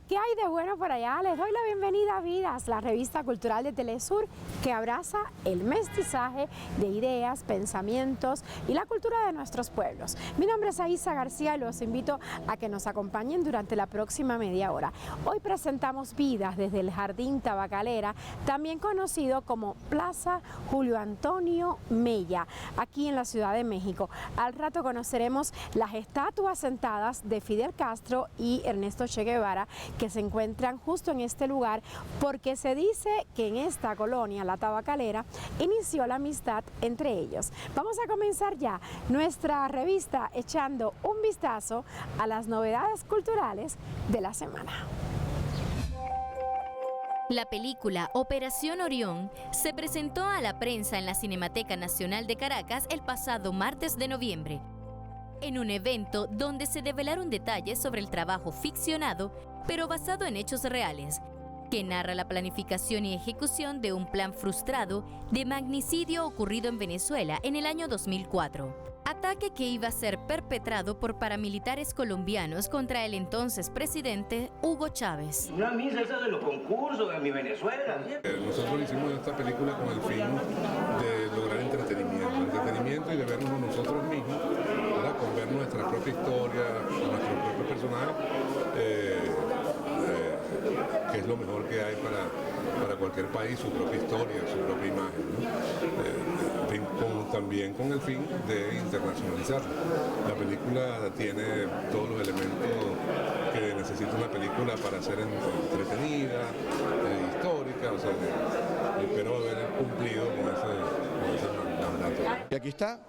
¿Qué hay de bueno por allá? Les doy la bienvenida a Vidas, la revista cultural de Telesur que abraza el mestizaje de ideas, pensamientos y la cultura de nuestros pueblos. Mi nombre es Aisa García y los invito a que nos acompañen durante la próxima media hora. Hoy presentamos Vidas desde el Jardín Tabacalera, también conocido como Plaza Julio Antonio Mella, aquí en la Ciudad de México. Al rato conoceremos las estatuas sentadas de Fidel Castro y Ernesto Che Guevara, que se encuentran justo en este lugar porque se dice que en esta colonia, la Tabacalera, inició la amistad entre ellos. Vamos a comenzar ya nuestra revista echando un vistazo a las novedades culturales de la semana. La película Operación Orión se presentó a la prensa en la Cinemateca Nacional de Caracas el pasado martes de noviembre, en un evento donde se develaron detalles sobre el trabajo ficcionado, pero basado en hechos reales, que narra la planificación y ejecución de un plan frustrado de magnicidio ocurrido en Venezuela en el año 2004. Ataque que iba a ser perpetrado por paramilitares colombianos contra el entonces presidente Hugo Chávez. Una misa esa de los concursos de mi Venezuela. Nosotros hicimos esta película con el fin de lograr entretenimiento y de vernos nosotros mismos, ¿verdad? Con ver nuestra propia historia, nuestros propios personajes, que es lo mejor que hay para cualquier país, su propia historia, su propia imagen, ¿no? También con el fin de internacionalizarla. La película tiene todos los elementos que necesita una película para ser entretenida, histórica, o sea, espero haber cumplido con ese mandato. Y aquí está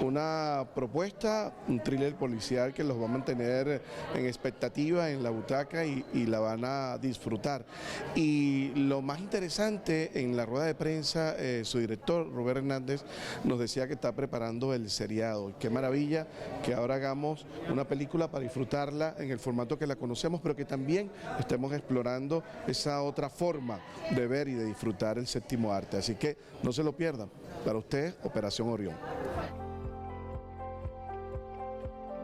una propuesta, un thriller policial que los va a mantener en expectativa en la butaca y la van a disfrutar. Y lo más interesante, en la rueda de prensa, su director, Robert Hernández, nos decía que está preparando el seriado. Qué maravilla que ahora hagamos una película para disfrutarla en el formato que la conocemos, pero que también estemos explorando esa otra forma de ver y de disfrutar el séptimo arte. Así que no se lo pierdan. Para ustedes, Operación Orión.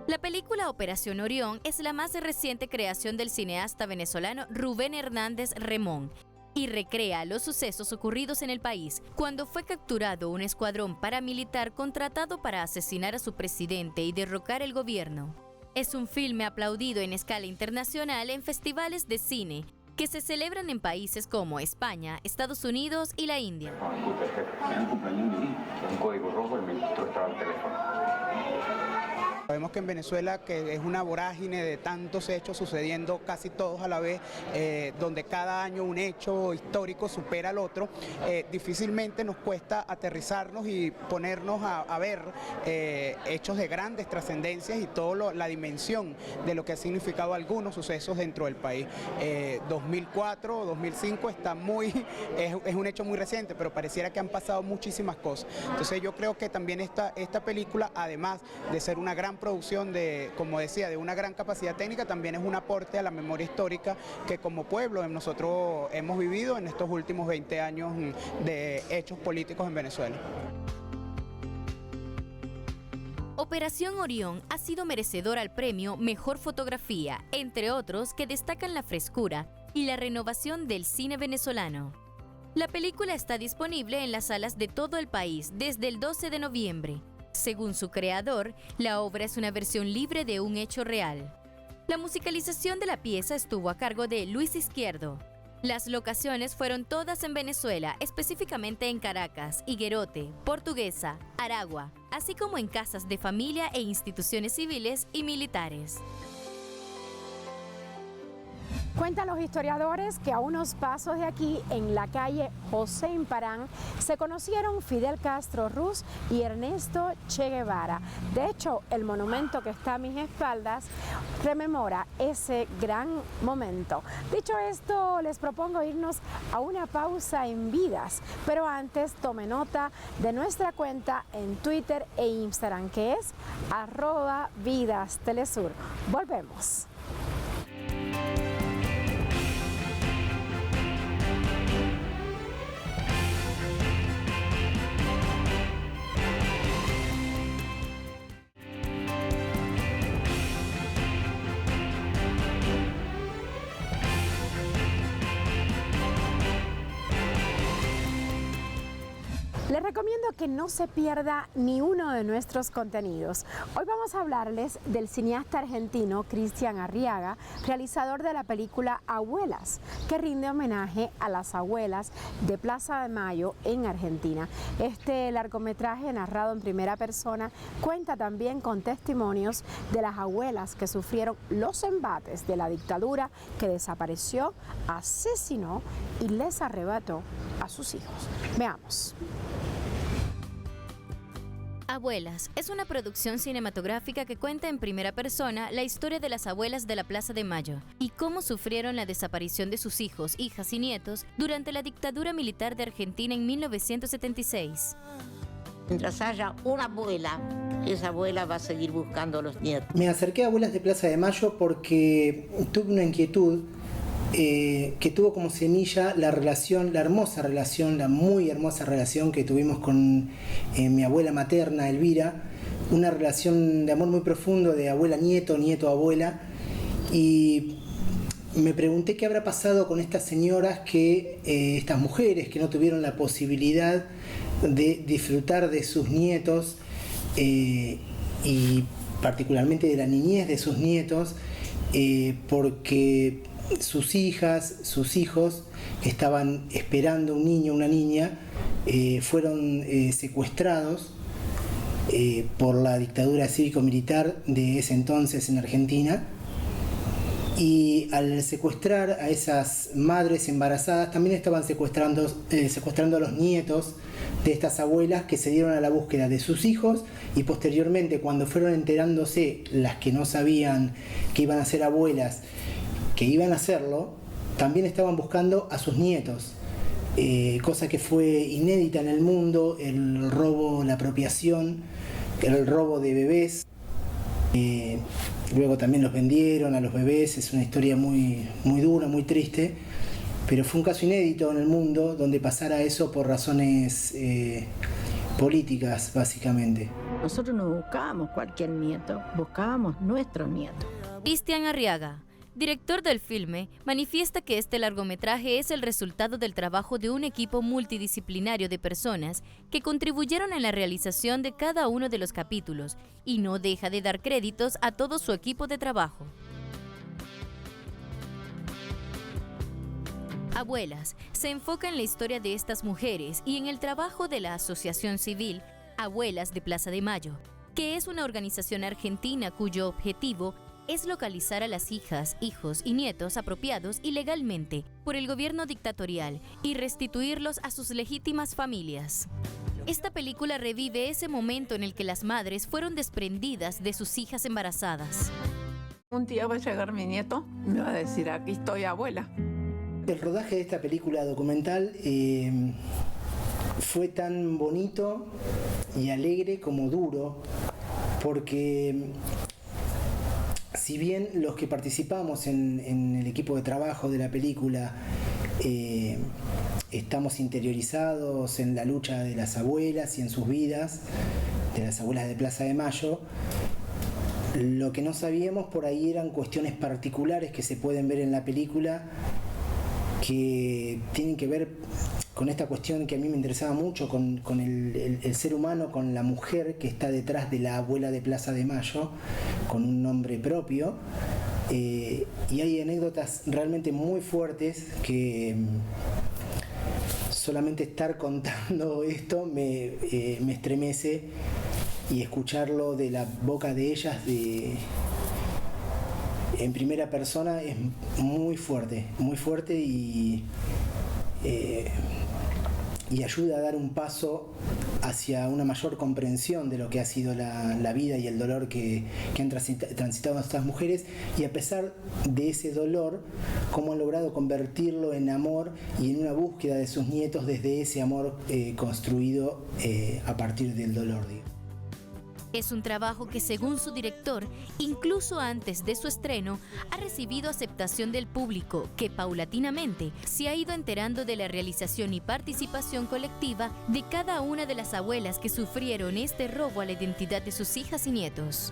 La película Operación Orión es la más reciente creación del cineasta venezolano Rubén Hernández Remón y recrea los sucesos ocurridos en el país cuando fue capturado un escuadrón paramilitar contratado para asesinar a su presidente y derrocar el gobierno. Es un filme aplaudido en escala internacional en festivales de cine que se celebran en países como España, Estados Unidos y la India. Disculpe, jefe, me han cumpleaños un código rojo, el ministro estaba al teléfono. Sabemos que en Venezuela, que es una vorágine de tantos hechos sucediendo casi todos a la vez, donde cada año un hecho histórico supera al otro, difícilmente nos cuesta aterrizarnos y ponernos a ver hechos de grandes trascendencias y toda la dimensión de lo que ha significado algunos sucesos dentro del país. 2004 o 2005 es un hecho muy reciente, pero pareciera que han pasado muchísimas cosas. Entonces yo creo que también esta película, además de ser una gran producción como decía, de una gran capacidad técnica, también es un aporte a la memoria histórica que como pueblo nosotros hemos vivido en estos últimos 20 años de hechos políticos en Venezuela. Operación Orión ha sido merecedor al premio Mejor Fotografía, entre otros que destacan la frescura y la renovación del cine venezolano. La película está disponible en las salas de todo el país desde el 12 de noviembre. Según su creador, la obra es una versión libre de un hecho real. La musicalización de la pieza estuvo a cargo de Luis Izquierdo. Las locaciones fueron todas en Venezuela, específicamente en Caracas, Higuerote, Portuguesa, Aragua, así como en casas de familia e instituciones civiles y militares. Cuentan los historiadores que a unos pasos de aquí, en la calle José Imparán, se conocieron Fidel Castro Ruz y Ernesto Che Guevara. De hecho, el monumento que está a mis espaldas rememora ese gran momento. Dicho esto, les propongo irnos a una pausa en Vidas, pero antes tome nota de nuestra cuenta en Twitter e Instagram, que es @VidasTelesur. Volvemos. Les recomiendo que no se pierda ni uno de nuestros contenidos. Hoy vamos a hablarles del cineasta argentino Cristian Arriaga, realizador de la película Abuelas, que rinde homenaje a las abuelas de Plaza de Mayo en Argentina. Este largometraje, narrado en primera persona, cuenta también con testimonios de las abuelas que sufrieron los embates de la dictadura, que desapareció, asesinó y les arrebató a sus hijos. Veamos. Abuelas es una producción cinematográfica que cuenta en primera persona la historia de las abuelas de la Plaza de Mayo y cómo sufrieron la desaparición de sus hijos, hijas y nietos durante la dictadura militar de Argentina en 1976. Mientras haya una abuela, esa abuela va a seguir buscando a los nietos. Me acerqué a Abuelas de Plaza de Mayo porque tuve una inquietud que tuvo como semilla la hermosa relación, la muy hermosa relación que tuvimos con mi abuela materna, Elvira, una relación de amor muy profundo de abuela-nieto, nieto-abuela, y me pregunté qué habrá pasado con estas señoras, estas mujeres que no tuvieron la posibilidad de disfrutar de sus nietos y particularmente de la niñez de sus nietos, porque sus hijas, sus hijos que estaban esperando un niño o una niña fueron secuestrados por la dictadura cívico-militar de ese entonces en Argentina, y al secuestrar a esas madres embarazadas también estaban secuestrando a los nietos de estas abuelas, que se dieron a la búsqueda de sus hijos, y posteriormente, cuando fueron enterándose las que no sabían que iban a ser abuelas, que iban a hacerlo, también estaban buscando a sus nietos, cosa que fue inédita en el mundo, el robo, la apropiación, el robo de bebés. Luego también los vendieron a los bebés, es una historia muy, muy dura, muy triste, pero fue un caso inédito en el mundo donde pasara eso por razones políticas, básicamente. Nosotros no buscábamos cualquier nieto, buscábamos nuestros nietos. Cristian Arriaga, director del filme, manifiesta que este largometraje es el resultado del trabajo de un equipo multidisciplinario de personas que contribuyeron en la realización de cada uno de los capítulos y no deja de dar créditos a todo su equipo de trabajo. Abuelas se enfoca en la historia de estas mujeres y en el trabajo de la asociación civil Abuelas de Plaza de Mayo, que es una organización argentina cuyo objetivo es localizar a las hijas, hijos y nietos apropiados ilegalmente por el gobierno dictatorial y restituirlos a sus legítimas familias. Esta película revive ese momento en el que las madres fueron desprendidas de sus hijas embarazadas. Un día va a llegar mi nieto y me va a decir: aquí estoy, abuela. El rodaje de esta película documental fue tan bonito y alegre como duro, porque si bien los que participamos en el equipo de trabajo de la película estamos interiorizados en la lucha de las abuelas y en sus vidas, de las abuelas de Plaza de Mayo, lo que no sabíamos por ahí eran cuestiones particulares que se pueden ver en la película, que tienen que ver con esta cuestión que a mí me interesaba mucho, con el ser humano, con la mujer que está detrás de la abuela de Plaza de Mayo, con un nombre propio. Y hay anécdotas realmente muy fuertes que solamente estar contando esto me estremece, y escucharlo de la boca de ellas en primera persona es muy fuerte y ayuda a dar un paso hacia una mayor comprensión de lo que ha sido la vida y el dolor que han transitado estas mujeres, y a pesar de ese dolor, cómo han logrado convertirlo en amor y en una búsqueda de sus nietos desde ese amor construido a partir del dolor. Es un trabajo que, según su director, incluso antes de su estreno, ha recibido aceptación del público, que paulatinamente se ha ido enterando de la realización y participación colectiva de cada una de las abuelas que sufrieron este robo a la identidad de sus hijas y nietos.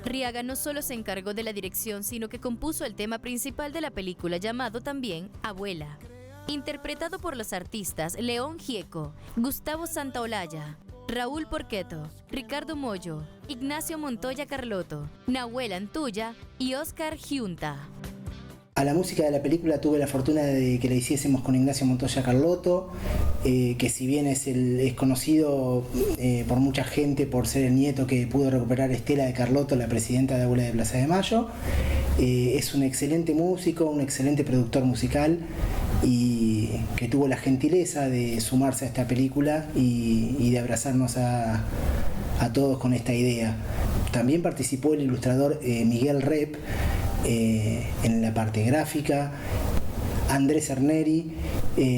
Arriaga no solo se encargó de la dirección, sino que compuso el tema principal de la película, llamado también Abuela, interpretado por los artistas León Gieco, Gustavo Santaolalla, Raúl Porqueto, Ricardo Mollo, Ignacio Montoya Carlotto, Nahuel Antuya y Oscar Giunta. A la música de la película tuve la fortuna de que la hiciésemos con Ignacio Montoya Carlotto, que si bien es conocido por mucha gente por ser el nieto que pudo recuperar Estela de Carlotto, la presidenta de Abuela de Plaza de Mayo, es un excelente músico, un excelente productor musical y que tuvo la gentileza de sumarse a esta película y de abrazarnos a todos con esta idea. También participó el ilustrador Miguel Rep en la parte gráfica, Andrés Erneri,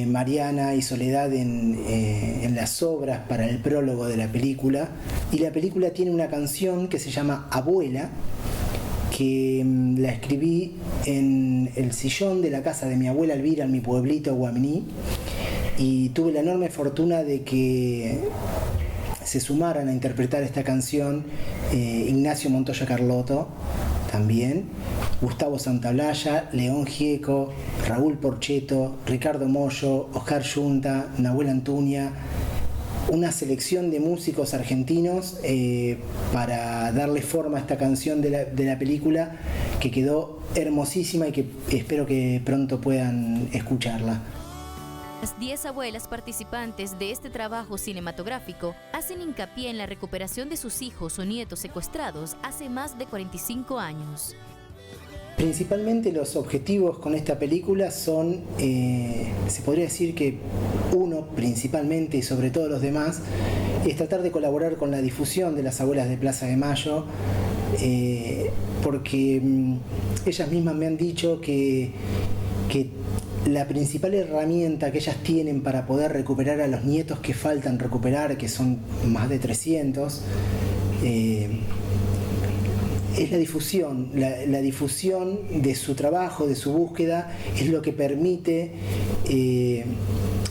Mariana y Soledad en las obras para el prólogo de la película. Y la película tiene una canción que se llama Abuela, que la escribí en el sillón de la casa de mi abuela Elvira en mi pueblito Guaminí, y tuve la enorme fortuna de que se sumaran a interpretar esta canción Ignacio Montoya Carlotto, también Gustavo Santaolalla, León Gieco, Raúl Porqueto, Ricardo Mollo, Oscar Giunta, Nahuel Antuya, una selección de músicos argentinos para darle forma a esta canción de la película, que quedó hermosísima y que espero que pronto puedan escucharla. Las 10 abuelas participantes de este trabajo cinematográfico hacen hincapié en la recuperación de sus hijos o nietos secuestrados hace más de 45 años. Principalmente los objetivos con esta película son, se podría decir que uno principalmente y sobre todo los demás, es tratar de colaborar con la difusión de las abuelas de Plaza de Mayo, porque ellas mismas me han dicho que la principal herramienta que ellas tienen para poder recuperar a los nietos que faltan recuperar, que son más de 300, es la difusión. La difusión de su trabajo, de su búsqueda, es lo que permite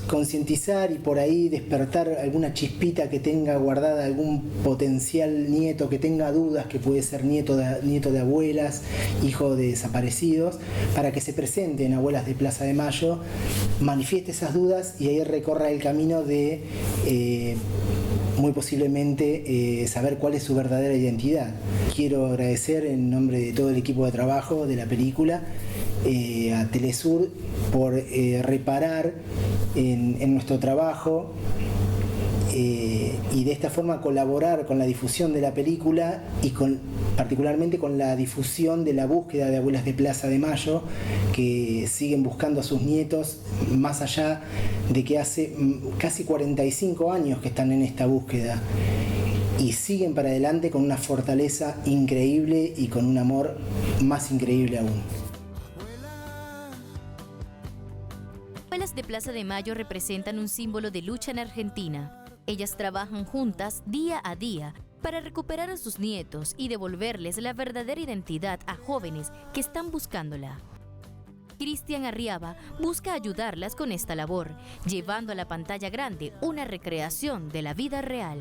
concientizar y por ahí despertar alguna chispita que tenga guardada algún potencial nieto que tenga dudas, que puede ser nieto de abuelas, hijo de desaparecidos, para que se presente en Abuelas de Plaza de Mayo, manifieste esas dudas y ahí recorra el camino de muy posiblemente saber cuál es su verdadera identidad. Quiero agradecer en nombre de todo el equipo de trabajo de la película a Telesur por reparar en nuestro trabajo y de esta forma colaborar con la difusión de la película y particularmente con la difusión de la búsqueda de Abuelas de Plaza de Mayo, que siguen buscando a sus nietos, más allá de que hace casi 45 años que están en esta búsqueda, y siguen para adelante con una fortaleza increíble y con un amor más increíble aún. Abuelas de Plaza de Mayo representan un símbolo de lucha en Argentina. Ellas trabajan juntas día a día para recuperar a sus nietos y devolverles la verdadera identidad a jóvenes que están buscándola. Cristian Arriaba busca ayudarlas con esta labor, llevando a la pantalla grande una recreación de la vida real.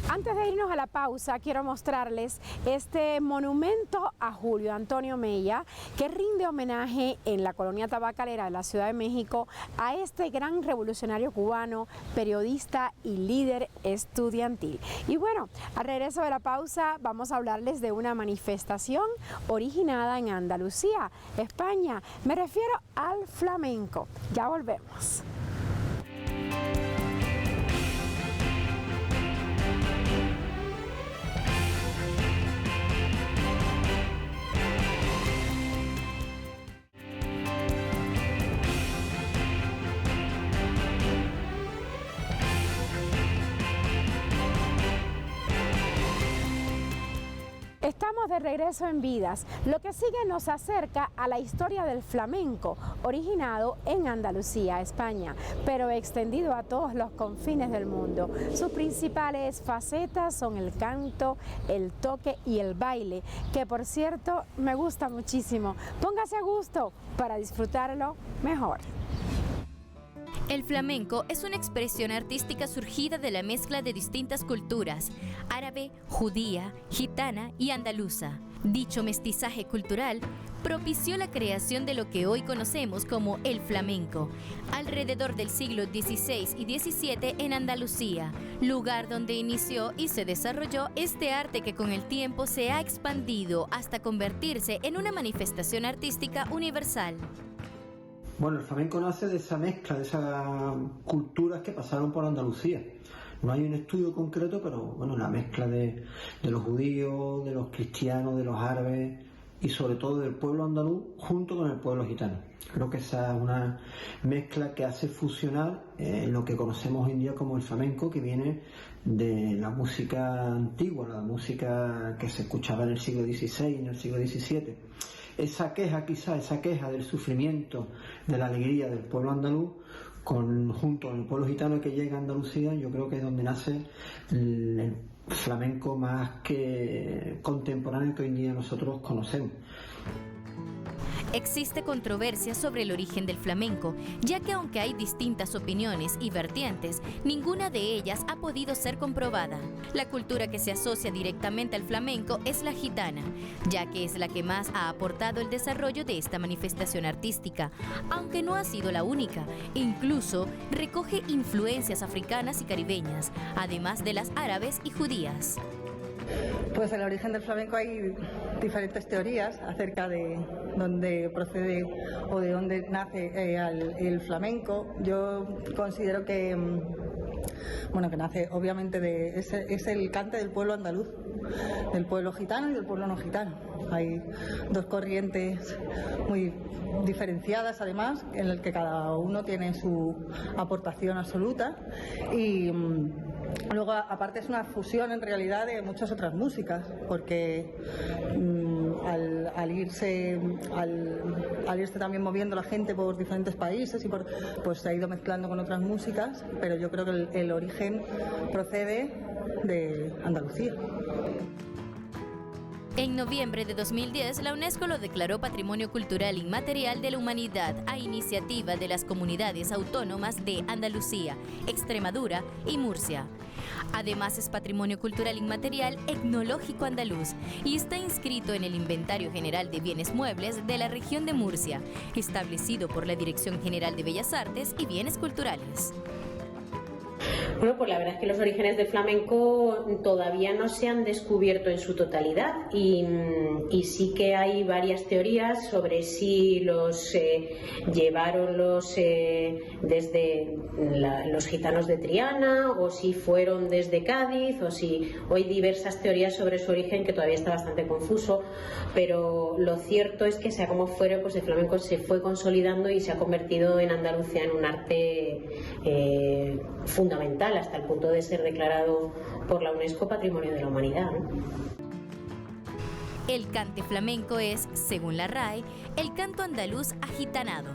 Antes de irnos a la pausa, quiero mostrarles este monumento a Julio Antonio Mella, que rinde homenaje en la colonia tabacalera de la Ciudad de México a este gran revolucionario cubano, periodista y líder estudiantil. Y bueno, al regreso de la pausa vamos a hablarles de una manifestación originada en Andalucía, España. Me refiero al flamenco. Ya volvemos. Estamos de regreso en Vidas. Lo que sigue nos acerca a la historia del flamenco, originado en Andalucía, España, pero extendido a todos los confines del mundo. Sus principales facetas son el canto, el toque y el baile, que por cierto me gusta muchísimo. Póngase a gusto para disfrutarlo mejor. El flamenco es una expresión artística surgida de la mezcla de distintas culturas, árabe, judía, gitana y andaluza. Dicho mestizaje cultural propició la creación de lo que hoy conocemos como el flamenco, alrededor del siglo XVI y XVII en Andalucía, lugar donde inició y se desarrolló este arte que con el tiempo se ha expandido hasta convertirse en una manifestación artística universal. Bueno, el flamenco nace de esa mezcla, de esas culturas que pasaron por Andalucía. No hay un estudio concreto, pero bueno, la mezcla de los judíos, de los cristianos, de los árabes y sobre todo del pueblo andaluz junto con el pueblo gitano. Creo que esa es una mezcla que hace fusionar lo que conocemos hoy en día como el flamenco, que viene de la música antigua, la música que se escuchaba en el siglo XVI y en el siglo XVII. Esa queja del sufrimiento, de la alegría del pueblo andaluz, junto con el pueblo gitano que llega a Andalucía, yo creo que es donde nace el flamenco más que contemporáneo que hoy en día nosotros conocemos. Existe controversia sobre el origen del flamenco, ya que aunque hay distintas opiniones y vertientes, ninguna de ellas ha podido ser comprobada. La cultura que se asocia directamente al flamenco es la gitana, ya que es la que más ha aportado el desarrollo de esta manifestación artística, aunque no ha sido la única. Incluso recoge influencias africanas y caribeñas, además de las árabes y judías. Pues en el origen del flamenco hay diferentes teorías acerca de dónde procede o de dónde nace el flamenco. Yo considero que nace obviamente es el cante del pueblo andaluz, del pueblo gitano y del pueblo no gitano. Hay dos corrientes muy diferenciadas además, en el que cada uno tiene su aportación absoluta y luego, aparte, es una fusión en realidad de muchas otras músicas, porque al irse también moviendo la gente por diferentes países pues se ha ido mezclando con otras músicas, pero yo creo que el origen procede de Andalucía. En noviembre de 2010, la UNESCO lo declaró Patrimonio Cultural Inmaterial de la Humanidad a iniciativa de las comunidades autónomas de Andalucía, Extremadura y Murcia. Además, es Patrimonio Cultural Inmaterial Etnológico Andaluz y está inscrito en el Inventario General de Bienes Muebles de la región de Murcia, establecido por la Dirección General de Bellas Artes y Bienes Culturales. Bueno, pues la verdad es que los orígenes del flamenco todavía no se han descubierto en su totalidad y sí que hay varias teorías sobre si los llevaron desde los gitanos de Triana o si fueron desde Cádiz o hay diversas teorías sobre su origen que todavía está bastante confuso, pero lo cierto es que sea como fuere, pues el flamenco se fue consolidando y se ha convertido en Andalucía en un arte fundamental hasta el punto de ser declarado por la UNESCO Patrimonio de la Humanidad, ¿no? El cante flamenco es, según la RAE, el canto andaluz agitanado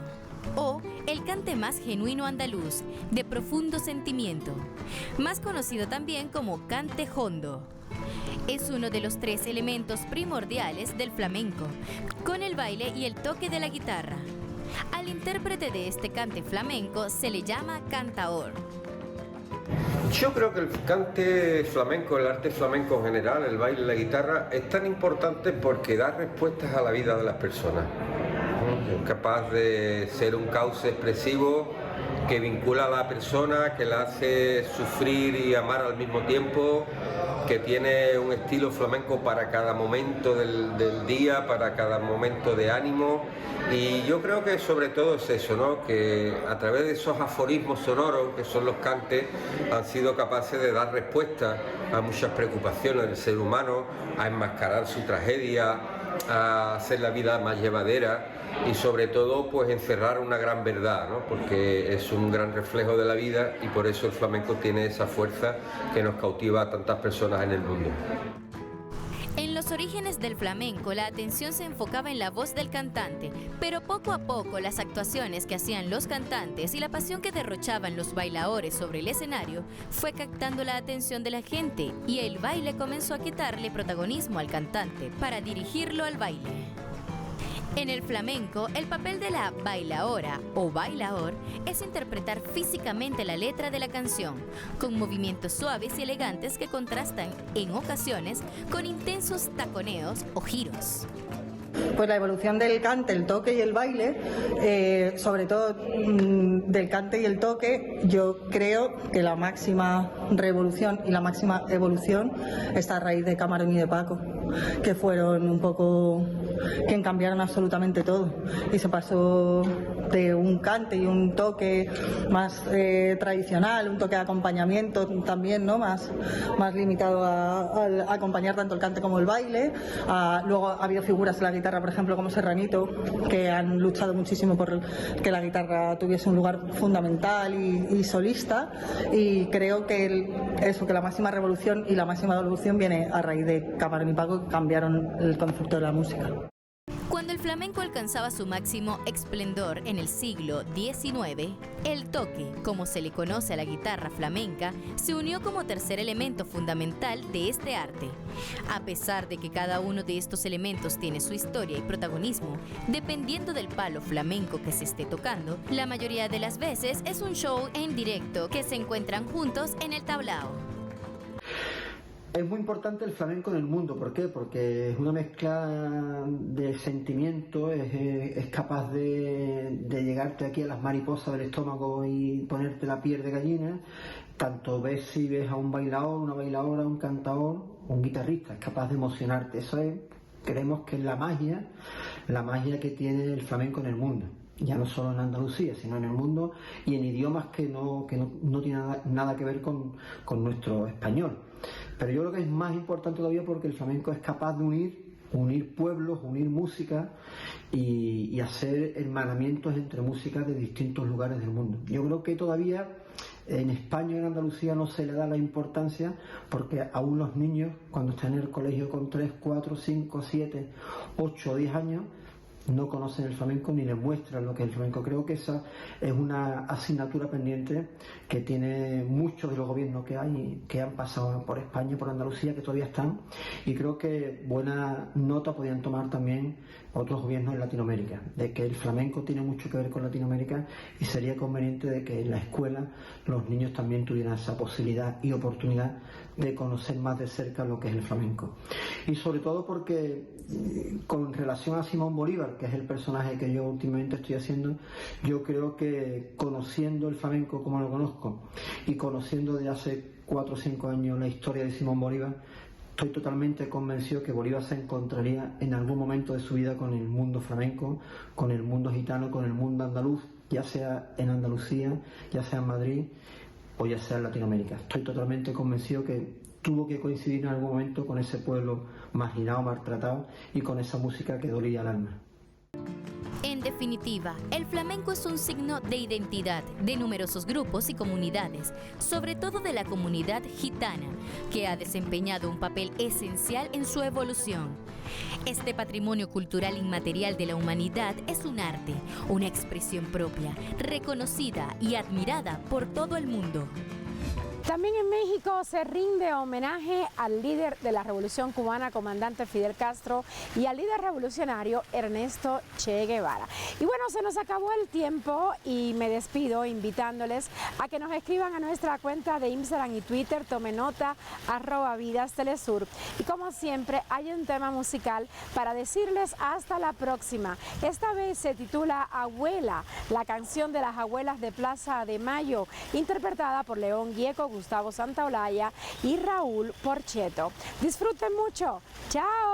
o el cante más genuino andaluz, de profundo sentimiento, más conocido también como cante jondo. Es uno de los tres elementos primordiales del flamenco, con el baile y el toque de la guitarra. Al intérprete de este cante flamenco se le llama cantaor. Yo creo que el cante flamenco, el arte flamenco en general, el baile y la guitarra, es tan importante porque da respuestas a la vida de las personas. Es capaz de ser un cauce expresivo que vincula a la persona, que la hace sufrir y amar al mismo tiempo, que tiene un estilo flamenco para cada momento del día, para cada momento de ánimo. Y yo creo que sobre todo es eso, ¿no? Que a través de esos aforismos sonoros que son los cantes han sido capaces de dar respuesta a muchas preocupaciones del ser humano, a enmascarar su tragedia, a hacer la vida más llevadera y sobre todo pues encerrar una gran verdad, ¿no? Porque es un gran reflejo de la vida y por eso el flamenco tiene esa fuerza que nos cautiva a tantas personas en el mundo. En los orígenes del flamenco, la atención se enfocaba en la voz del cantante, pero poco a poco las actuaciones que hacían los cantantes y la pasión que derrochaban los bailadores sobre el escenario fue captando la atención de la gente y el baile comenzó a quitarle protagonismo al cantante para dirigirlo al baile. En el flamenco, el papel de la bailaora o bailaor es interpretar físicamente la letra de la canción, con movimientos suaves y elegantes que contrastan, en ocasiones, con intensos taconeos o giros. Pues la evolución del cante, el toque y el baile, sobre todo del cante y el toque, yo creo que la máxima revolución y la máxima evolución está a raíz de Camarón y de Paco, que fueron un poco quien cambiaron absolutamente todo y se pasó de un cante y un toque más tradicional, un toque de acompañamiento también, ¿no? más limitado a acompañar tanto el cante como el baile. Luego ha habido figuras en la guitarra, por ejemplo, como Serranito, que han luchado muchísimo por que la guitarra tuviese un lugar fundamental y solista, y creo que que la máxima revolución y la máxima evolución viene a raíz de Camarón y Paco, que cambiaron el concepto de la música. Cuando el flamenco alcanzaba su máximo esplendor en el siglo XIX, el toque, como se le conoce a la guitarra flamenca, se unió como tercer elemento fundamental de este arte. A pesar de que cada uno de estos elementos tiene su historia y protagonismo, dependiendo del palo flamenco que se esté tocando, la mayoría de las veces es un show en directo que se encuentran juntos en el tablao. Es muy importante el flamenco en el mundo. ¿Por qué? Porque es una mezcla de sentimientos, es capaz de llegarte aquí a las mariposas del estómago y ponerte la piel de gallina. Tanto ves si ves a un bailador, una bailadora, un cantador, un guitarrista, es capaz de emocionarte. Eso es, creemos que es la magia que tiene el flamenco en el mundo. Ya no solo en Andalucía, sino en el mundo y en idiomas que no tienen nada que ver con nuestro español. Pero yo creo que es más importante todavía porque el flamenco es capaz de unir pueblos, unir música y hacer hermanamientos entre músicas de distintos lugares del mundo. Yo creo que todavía en España y en Andalucía no se le da la importancia porque aún los niños, cuando están en el colegio con 3, 4, 5, 7, 8 o 10 años, no conocen el flamenco ni les muestran lo que es el flamenco. Creo que esa es una asignatura pendiente que tiene muchos de los gobiernos que han pasado por España, por Andalucía, que todavía están, y creo que buena nota podían tomar también otros gobiernos en Latinoamérica, de que el flamenco tiene mucho que ver con Latinoamérica y sería conveniente de que en la escuela los niños también tuvieran esa posibilidad y oportunidad de conocer más de cerca lo que es el flamenco. Y sobre todo porque con relación a Simón Bolívar, que es el personaje que yo últimamente estoy haciendo, yo creo que conociendo el flamenco como lo conozco y conociendo de hace 4 o 5 años la historia de Simón Bolívar, estoy totalmente convencido que Bolívar se encontraría en algún momento de su vida con el mundo flamenco, con el mundo gitano, con el mundo andaluz, ya sea en Andalucía, ya sea en Madrid o ya sea en Latinoamérica. Estoy totalmente convencido que tuvo que coincidir en algún momento con ese pueblo marginado, maltratado y con esa música que dolía al alma. En definitiva, el flamenco es un signo de identidad de numerosos grupos y comunidades, sobre todo de la comunidad gitana, que ha desempeñado un papel esencial en su evolución. Este patrimonio cultural inmaterial de la humanidad es un arte, una expresión propia, reconocida y admirada por todo el mundo. También en México se rinde homenaje al líder de la Revolución Cubana, comandante Fidel Castro, y al líder revolucionario Ernesto Che Guevara. Y bueno, se nos acabó el tiempo y me despido invitándoles a que nos escriban a nuestra cuenta de Instagram y Twitter, tome nota, @vidastelesur. Y como siempre, hay un tema musical para decirles hasta la próxima. Esta vez se titula Abuela, la canción de las abuelas de Plaza de Mayo, interpretada por León Gieco, Gustavo Santaolalla y Raúl Porcheto. Disfruten mucho. ¡Chao!